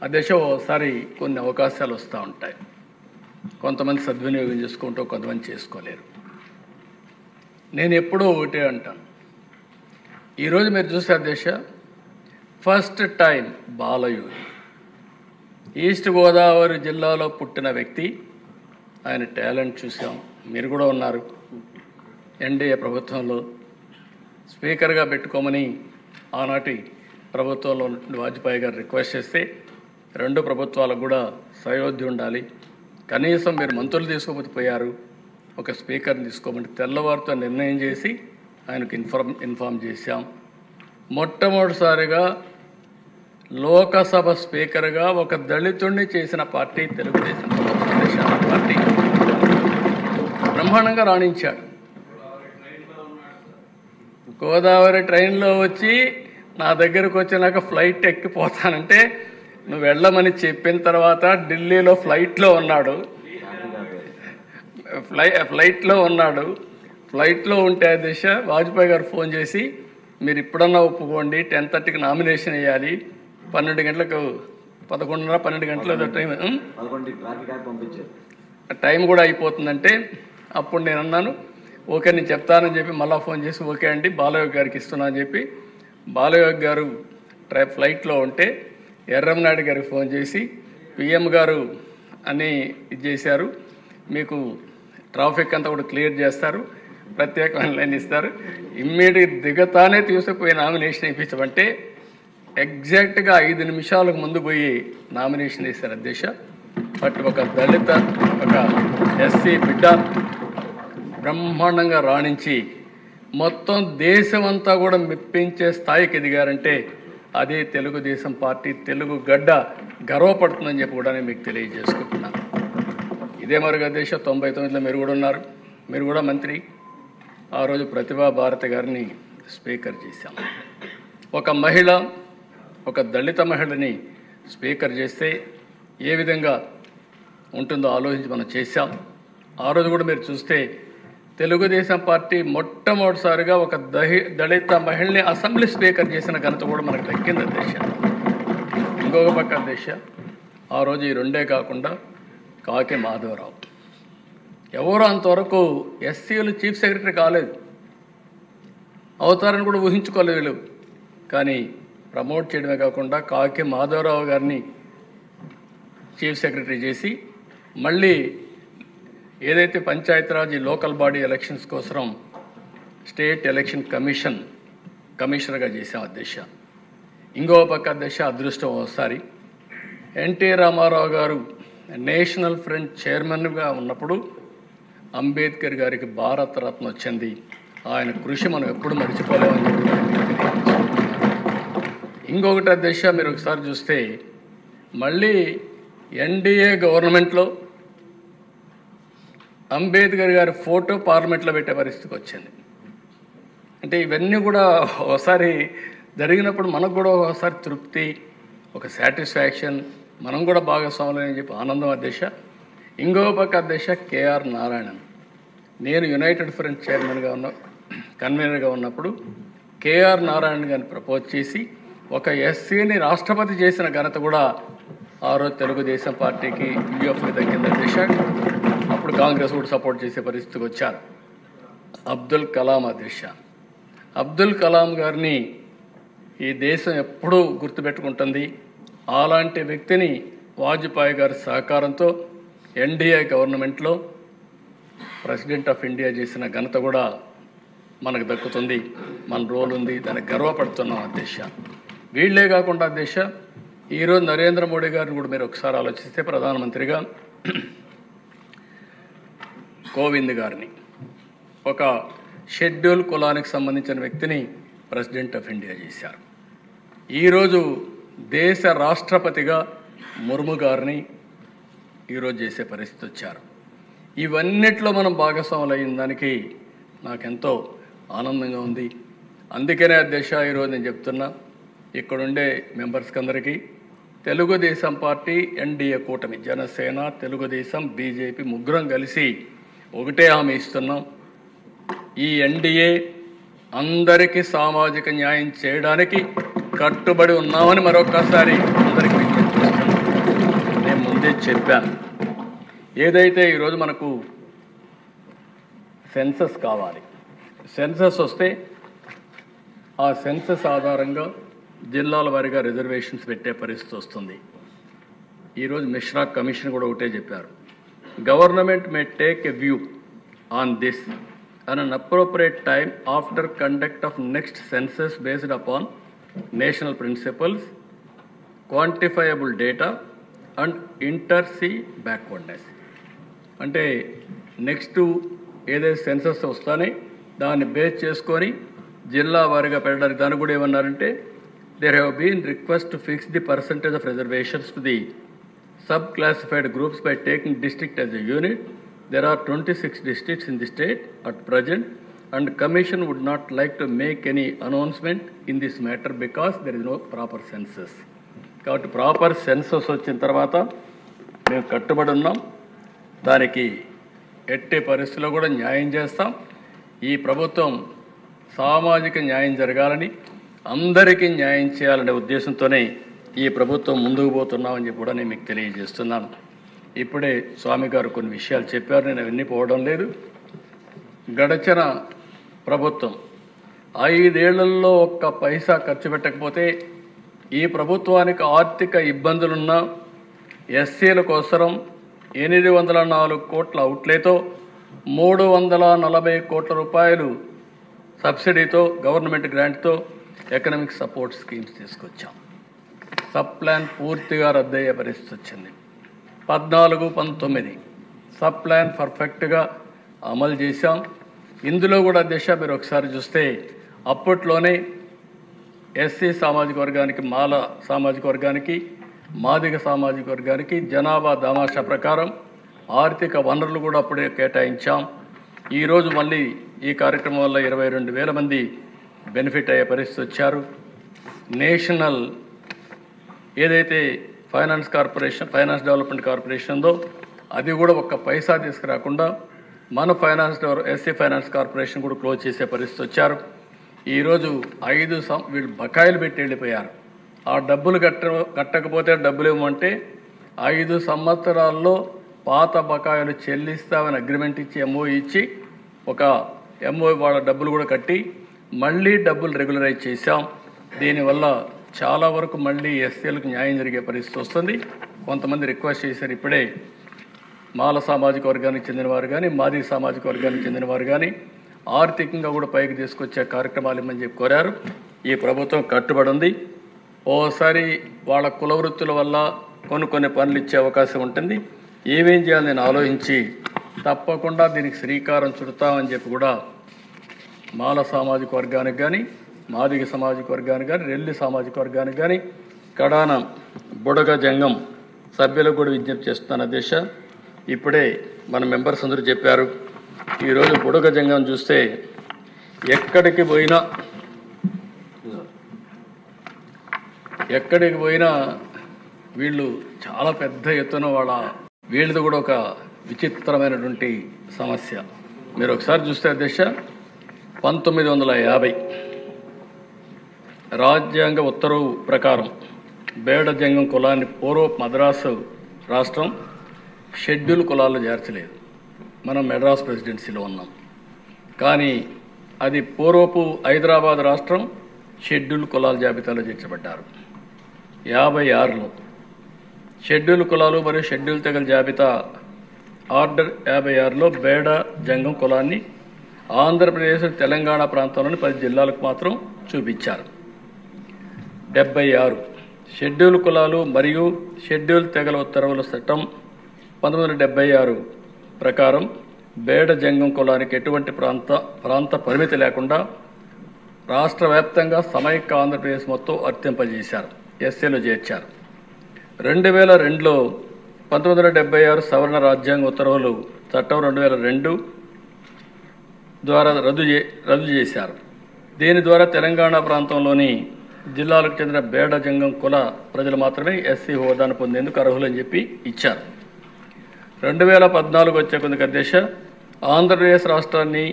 అధ్యక్ష ఓసారి కొన్ని అవకాశాలు వస్తూ ఉంటాయి. కొంతమంది సద్వినియోగం చేసుకుంటూ కొంతమంది చేసుకోలేరు. నేను ఎప్పుడూ ఒకటే అంటాను. ఈరోజు మీరు చూసే అధ్యక్ష first time Balayogi east Godavari జిల్లాలో పుట్టిన వ్యక్తి. ఆయన టాలెంట్ చూసాం. మీరు కూడా ఉన్నారు. ఎన్డీఏ ప్రభుత్వంలో స్పీకర్గా పెట్టుకోమని ఆనాటి ప్రభుత్వంలో వాజ్పేయి గారు రిక్వెస్ట్ చేస్తే రెండు ప్రభుత్వాలకు కూడా సయోధ్య ఉండాలి, కనీసం మీరు మంత్రులు తీసుకోకపోతే పోయారు, ఒక స్పీకర్ని తీసుకోమని తెల్లవారితో నిర్ణయం చేసి ఆయనకు ఇన్ఫార్మ్ చేశాం. మొట్టమొదటిసారిగా లోకసభ స్పీకర్గా ఒక దళితుడిని చేసిన పార్టీ తెలుగుదేశం పార్టీ. బ్రహ్మాండంగా రాణించాడు. గోదావరి ట్రైన్లో వచ్చి నా దగ్గరకు వచ్చినాక ఫ్లైట్ ఎక్కిపోతానంటే నువ్వు వెళ్ళమని చెప్పిన తర్వాత ఢిల్లీలో ఫ్లైట్లో ఉన్నాడు. ఫ్లైట్లో ఉంటే దిశ వాజ్పేయి గారు ఫోన్ చేసి మీరు ఇప్పుడన్నా ఒప్పుకోండి, 10:30కి నామినేషన్ వేయాలి, 12 గంటలకు 11:30 12 గంటల టైం కూడా అయిపోతుందంటే అప్పుడు నేను అన్నాను ఓకే నేను చెప్తానని చెప్పి మళ్ళీ ఫోన్ చేసి ఓకే అండి బాలయోగి గారికి ఇస్తున్నా అని చెప్పి బాలయోగి గారు ఫ్లైట్లో ఉంటే ఎర్రంనాయుడు గారికి ఫోన్ చేసి పిఎం గారు అని ఇది చేశారు, మీకు ట్రాఫిక్ అంతా కూడా క్లియర్ చేస్తారు, ప్రత్యేకమైన లైన్ ఇస్తారు, ఇమ్మీడియట్ దిగతానే తీసుకుపోయి నామినేషన్ ఇప్పించమంటే ఎగ్జాక్ట్గా 5 నిమిషాలకు ముందు పోయి నామినేషన్ వేశారు అధ్యక్ష. బట్ ఒక దళిత ఒక ఎస్సీ బిడ్డ బ్రహ్మాండంగా రాణించి మొత్తం దేశమంతా కూడా మెప్పించే స్థాయికి ఎదిగారంటే అదే తెలుగుదేశం పార్టీ, తెలుగు గడ్డ గర్వపడుతుందని చెప్పి కూడా నేను మీకు తెలియజేసుకుంటున్నాను. ఇదే మరుగు అధ్యక్ష 99లో మీరు కూడా ఉన్నారు, మీరు కూడా మంత్రి. ఆ రోజు ప్రతిభా భారతి గారిని స్పీకర్ చేశాం. ఒక మహిళ, ఒక దళిత మహిళని స్పీకర్ చేస్తే ఏ విధంగా ఉంటుందో ఆలోచించి మనం చేశాం. ఆ రోజు కూడా మీరు చూస్తే తెలుగుదేశం పార్టీ మొట్టమొదటిసారిగా ఒక దళిత మహిళని అసెంబ్లీ స్పీకర్ చేసిన ఘనత కూడా మనకు దక్కింది అధ్యక్ష. ఇంకొక పక్క అధ్యక్ష ఆ రోజు ఈ రెండే కాకుండా కాకి మాధవరావు ఎవరో అంతవరకు ఎస్సీలు చీఫ్ సెక్రటరీ కాలేదు, అవుతారని కూడా ఊహించుకోలేదు వీళ్ళు. కానీ ప్రమోట్ చేయడమే కాకుండా కాకి మాధవరావు గారిని చీఫ్ సెక్రటరీ చేసి మళ్ళీ ఏదైతే పంచాయతీరాజ్ లోకల్ బాడీ ఎలక్షన్స్ కోసం స్టేట్ ఎలక్షన్ కమిషనర్గా చేశాం అధ్యక్ష. ఇంకో పక్క అధ్యక్ష అదృష్టం ఒకసారి ఎన్టీ రామారావు గారు నేషనల్ ఫ్రంట్ చైర్మన్గా ఉన్నప్పుడు అంబేద్కర్ గారికి భారతరత్న వచ్చింది. ఆయన కృషి మనం ఎప్పుడు మర్చిపోలేమని చెప్పి ఇంకొకటి అధ్యక్ష మీరు ఒకసారి చూస్తే మళ్ళీ ఎన్డీఏ గవర్నమెంట్లో అంబేద్కర్ గారి ఫోటో పార్లమెంట్లో పెట్టే పరిస్థితికి వచ్చింది. అంటే ఇవన్నీ కూడా ఒకసారి జరిగినప్పుడు మనకు కూడా ఒకసారి తృప్తి, ఒక సాటిస్ఫాక్షన్, మనం కూడా భాగస్వాములు అని చెప్పి ఆనందం అధ్యక్ష. ఇంకో పక్క అధ్యక్ష కేఆర్ నారాయణన్, నేను యునైటెడ్ ఫ్రంట్ కన్వీనర్గా ఉన్నప్పుడు కేఆర్ నారాయణన్ గారిని ప్రపోజ్ చేసి ఒక ఎస్సీని రాష్ట్రపతి చేసిన ఘనత కూడా ఆ రోజు తెలుగుదేశం పార్టీకి యూఎఫ్కి దక్కింది అధ్యక్ష. అప్పుడు కాంగ్రెస్ కూడా సపోర్ట్ చేసే పరిస్థితికి వచ్చారు. అబ్దుల్ కలాం అధ్యక్ష, అబ్దుల్ కలాం గారిని ఈ దేశం ఎప్పుడూ గుర్తుపెట్టుకుంటుంది. అలాంటి వ్యక్తిని వాజ్పేయి గారి సహకారంతో ఎన్డీఏ గవర్నమెంట్లో ప్రెసిడెంట్ ఆఫ్ ఇండియా చేసిన ఘనత కూడా మనకు దక్కుతుంది. మన రోల్ ఉంది, దానికి గర్వపడుతున్నాం అధ్యక్ష. వీళ్లే కాకుండా అధ్యక్ష ఈరోజు నరేంద్ర మోడీ గారిని కూడా మీరు ఒకసారి ఆలోచిస్తే ప్రధానమంత్రిగా కోవింద్ గారిని, ఒక షెడ్యూల్ కులానికి సంబంధించిన వ్యక్తిని ప్రెసిడెంట్ ఆఫ్ ఇండియా చేశారు. ఈరోజు దేశ రాష్ట్రపతిగా ముర్ము గారిని ఈరోజు చేసే పరిస్థితి వచ్చారు. ఇవన్నిట్లో మనం భాగస్వాములు అయిన దానికి నాకెంతో ఆనందంగా ఉంది. అందుకనే అధ్యక్ష ఈరోజు నేను చెప్తున్నా ఇక్కడుండే మెంబర్స్కి అందరికీ తెలుగుదేశం పార్టీ ఎన్డీఏ కూటమి జనసేన తెలుగుదేశం బీజేపీ ముగ్గురం కలిసి ఒకటే హామీ ఇస్తున్నాం. ఈ ఎన్డీఏ అందరికీ సామాజిక న్యాయం చేయడానికి కట్టుబడి ఉన్నామని మరొకసారి అందరికీ విజ్ఞప్తి చేస్తున్నాం. చెప్పాను. ఏదైతే ఈరోజు మనకు సెన్సస్ కావాలి, సెన్సస్ వస్తే ఆ సెన్సస్ ఆధారంగా జిల్లాల వారీగా రిజర్వేషన్స్ పెట్టే పరిస్థితి వస్తుంది. ఈరోజు మిశ్రా కమిషన్ కూడా ఒకటే చెప్పారు, government may take a view on this at an appropriate time after conduct of next census based upon national principles, quantifiable data and inter-sea backwardness. అంటే నెక్స్ట్ ఏదైతే సెన్సస్ వస్తానే దాన్ని బేస్ చేసుకొని జిల్లా వారీగా పెట్టడానికి దాన్ని కూడా ఏమన్నారంటే there have been request to fix the percentage of reservations to the sub-classified groups by taking district as a unit. There are 26 districts in the state at present and Commission would not like to make any announcement in this matter because there is no proper census. కాబట్టి proper census వచ్చిన తర్వాత మేము కట్టుబడి ఉన్నాం, దానికి ఎట్టి పరిస్థితుల్లో కూడా న్యాయం చేస్తాం. ఈ ప్రభుత్వం సామాజిక న్యాయం జరగాలని, అందరికీ న్యాయం చేయాలనే ఉద్దేశంతోనే ఈ ప్రభుత్వం ముందుకు పోతున్నామని చెప్పి కూడా నేను మీకు తెలియజేస్తున్నాను. ఇప్పుడే స్వామి గారు కొన్ని విషయాలు చెప్పారు, నేను అవన్నీ పోవడం లేదు. గడచిన ప్రభుత్వం 5 ఏళ్లలో ఒక్క పైసా ఖర్చు పెట్టకపోతే ఈ ప్రభుత్వానికి ఆర్థిక ఇబ్బందులున్న ఎస్సీల కోసం 804 కోట్ల అవుట్లేతో 340 కోట్ల రూపాయలు సబ్సిడీతో గవర్నమెంట్ గ్రాంట్తో ఎకనామిక్ సపోర్ట్ స్కీమ్స్ తీసుకొచ్చాం. సబ్ ప్లాన్ పూర్తిగా రద్దయ్యే పరిస్థితి వచ్చింది. 14-19 సబ్ ప్లాన్ పర్ఫెక్ట్గా అమలు చేశాం. ఇందులో కూడా దిశ మీరు ఒకసారి చూస్తే అప్పట్లోనే ఎస్సీ సామాజిక వర్గానికి, మాల సామాజిక వర్గానికి, మాదిగ సామాజిక వర్గానికి జనాభా దామాషా ప్రకారం ఆర్థిక వనరులు కూడా అప్పుడే కేటాయించాం. ఈరోజు మళ్ళీ ఈ కార్యక్రమం వల్ల 22,000 మంది బెనిఫిట్ అయ్యే పరిస్థితి వచ్చారు. నేషనల్ ఏదైతే ఫైనాన్స్ డెవలప్మెంట్ కార్పొరేషన్ ఉందో అది కూడా ఒక్క పైసా తీసుకురాకుండా మన ఎస్సీ ఫైనాన్స్ కార్పొరేషన్ కూడా క్లోజ్ చేసే పరిస్థితి వచ్చారు. ఈరోజు 5 వీళ్ళు బకాయిలు పెట్టి వెళ్ళిపోయారు. ఆ డబ్బులు కట్టకపోతే డబ్బులు ఇవ్వమంటే 5 సంవత్సరాల్లో పాత బకాయిలు చెల్లిస్తామని అగ్రిమెంట్ ఇచ్చి ఎంఓ ఇచ్చి ఒక ఎంఓ వాళ్ళ డబ్బులు కూడా కట్టి మళ్ళీ డబ్బులు రెగ్యులరైజ్ చేశాం. దీనివల్ల చాలా వరకు మళ్ళీ ఎస్సీలకు న్యాయం జరిగే పరిస్థితి వస్తుంది. కొంతమంది రిక్వెస్ట్ చేశారు, ఇప్పుడే మాల సామాజిక వర్గానికి చెందినవారు కానీ, మాది సామాజిక వర్గానికి చెందినవారు కానీ ఆర్థికంగా కూడా పైకి తీసుకొచ్చే కార్యక్రమాలు ఇమ్మని చెప్పి కోరారు. ఈ ప్రభుత్వం కట్టుబడి ఉంది. ఓసారి వాళ్ళ కుల వృత్తుల వల్ల కొన్ని పనులు ఇచ్చే అవకాశం ఉంటుంది. ఏమేం చేయాలని నేను ఆలోచించి తప్పకుండా దీనికి శ్రీకారం చుడతామని చెప్పి కూడా మాల సామాజిక వర్గానికి కానీ, మాదిగ సామాజిక వర్గానికి కానీ, రెల్లి సామాజిక వర్గానికి కానీ, కడాన బుడగ జంగం సభ్యులకు కూడా విజ్ఞప్తి చేస్తున్న దిశ. ఇప్పుడే మన మెంబర్స్ అందరూ చెప్పారు, ఈరోజు బుడగ జంగం చూస్తే ఎక్కడికి పోయినా వీళ్ళు చాలా పెద్ద ఎత్తున వీళ్ళది కూడా ఒక విచిత్రమైనటువంటి సమస్య. మీరు ఒకసారి చూస్తే దిశ 1950 రాజ్యాంగ ఉత్తర్వు ప్రకారం బేడ జంగం కులాన్ని పూర్వపు మద్రాసు రాష్ట్రం షెడ్యూల్ కులాల్లో చేర్చలేదు. మనం మెడ్రాస్ ప్రెసిడెన్సీలో ఉన్నాం. కానీ అది పూర్వపు హైదరాబాద్ రాష్ట్రం షెడ్యూల్ కులాల జాబితాలో చేర్చబడ్డారు. 56లో షెడ్యూల్ కులాలు మరియు షెడ్యూల్ తెగల జాబితా ఆర్డర్ 56లో బేడ జంగం కులాన్ని ఆంధ్రప్రదేశ్, తెలంగాణ ప్రాంతంలోని 10 జిల్లాలకు మాత్రం చూపించారు. 76 షెడ్యూల్ కులాలు మరియు షెడ్యూల్ తెగల ఉత్తర్వుల చట్టం 1976 ప్రకారం బేడ జంగం కులానికి ఎటువంటి ప్రాంత పరిమితి లేకుండా రాష్ట్ర వ్యాప్తంగా సమైక్య ఆంధ్రప్రదేశ్ మొత్తం వర్తింపజేశారు, ఎస్సీలో చేర్చారు. 2002లో 1976 సవరణ రాజ్యాంగ ఉత్తర్వులు చట్టం 2002 ద్వారా రద్దు చేశారు. దీని ద్వారా తెలంగాణ ప్రాంతంలోని జిల్లాలకు చెందిన బేడ జంగం కుల ప్రజలు మాత్రమే ఎస్సీ హోదాను పొందేందుకు అర్హులని చెప్పి ఇచ్చారు. 2014 వచ్చే కొంత దిశ ఆంధ్రప్రదేశ్ రాష్ట్రాన్ని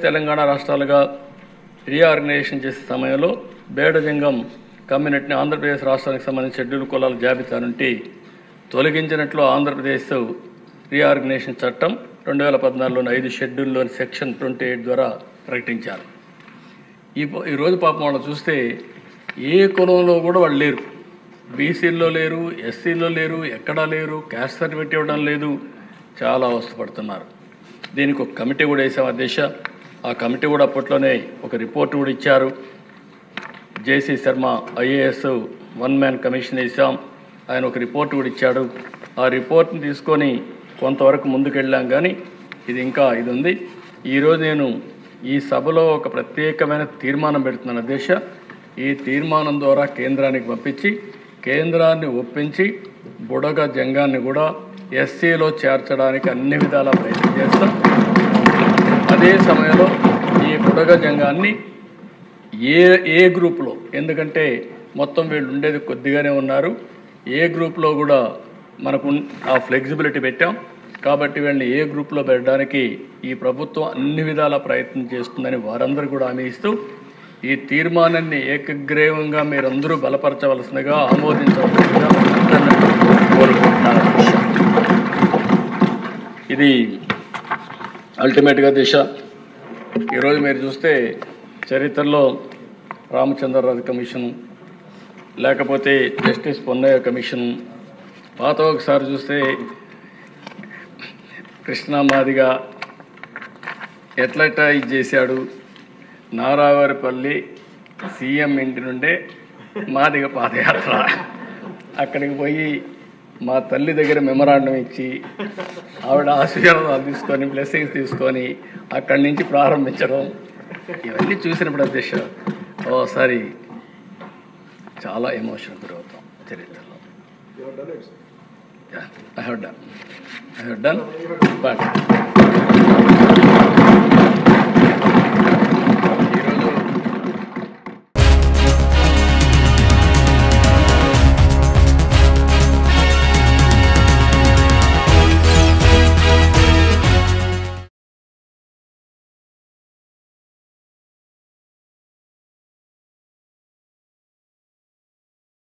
తెలంగాణ రాష్ట్రాలుగా రీఆర్గనైజేషన్ చేసే సమయంలో బేడ జంగం కమ్యూనిటీని ఆంధ్రప్రదేశ్ రాష్ట్రానికి సంబంధించిన షెడ్యూల్ కులాల జాబితా నుండి తొలగించినట్లు ఆంధ్రప్రదేశ్ రీఆర్గనైజేషన్ చట్టం 2014లోని 5 షెడ్యూల్లోని సెక్షన్ 28 ద్వారా ప్రకటించారు. ఈరోజు పాపం వాళ్ళు చూస్తే ఏ కులంలో కూడా వాళ్ళు లేరు. బీసీల్లో లేరు, ఎస్సీల్లో లేరు, ఎక్కడా లేరు, క్యాస్ట్ సర్టిఫికేట్ ఇవ్వడం లేదు. చాలా అవస్థపడుతున్నారు. దీనికి ఒక కమిటీ కూడా వేసాం అధ్యక్ష. ఆ కమిటీ కూడా అప్పట్లోనే ఒక రిపోర్ట్ కూడా ఇచ్చారు. జేసీ శర్మ ఐఏఎస్ 1 మ్యాన్ కమిషన్ వేసాం. ఆయన ఒక రిపోర్ట్ కూడా ఇచ్చాడు. ఆ రిపోర్ట్ని తీసుకొని కొంతవరకు ముందుకెళ్ళాం. కానీ ఇది ఉంది. ఈరోజు నేను ఈ సభలో ఒక ప్రత్యేకమైన తీర్మానం పెడుతున్నాను అధ్యక్ష. ఈ తీర్మానం ద్వారా కేంద్రానికి పంపించి కేంద్రాన్ని ఒప్పించి బుడగ జంగాన్ని కూడా ఎస్సీలో చేర్చడానికి అన్ని విధాలా ప్రయత్నం చేస్తాం. అదే సమయంలో ఈ బుడగ జంగాన్ని ఏ గ్రూప్లో, ఎందుకంటే మొత్తం వీళ్ళు ఉండేది కొద్దిగానే ఉన్నారు, ఏ గ్రూప్లో కూడా మనకు ఆ ఫ్లెక్సిబిలిటీ పెట్టాం. కాబట్టి వీళ్ళని ఏ గ్రూప్లో పెట్టడానికి ఈ ప్రభుత్వం అన్ని విధాల ప్రయత్నం చేస్తుందని వారందరూ కూడా హామీ ఇస్తూ ఈ తీర్మానాన్ని ఏకగ్రీవంగా మీరందరూ బలపరచవలసిందిగా, ఆమోదించవలసిందిగా కోరుకుంటున్నాను. ఇది అల్టిమేట్గా దిశ. ఈరోజు మీరు చూస్తే చరిత్రలో రామచంద్రరాజు కమిషను, లేకపోతే జస్టిస్ పొన్నయ్య కమిషను, పాత ఒకసారి చూస్తే కృష్ణమాదిగా ఎట్లట్లా ఇది చేశాడు. నారావారిపల్లి సీఎం ఇంటి నుండే మాదిగ పాదయాత్ర, అక్కడికి పోయి మా తల్లి దగ్గర మెమరాండం ఇచ్చి ఆవిడ ఆశీర్వాదాలు తీసుకొని బ్లెస్సింగ్స్ తీసుకొని అక్కడి నుంచి ప్రారంభించడం, ఇవన్నీ చూసినప్పుడు అధ్యక్ష ఓసారి చాలా ఎమోషన్ గురవుతాం చరిత్రలో. I have done, but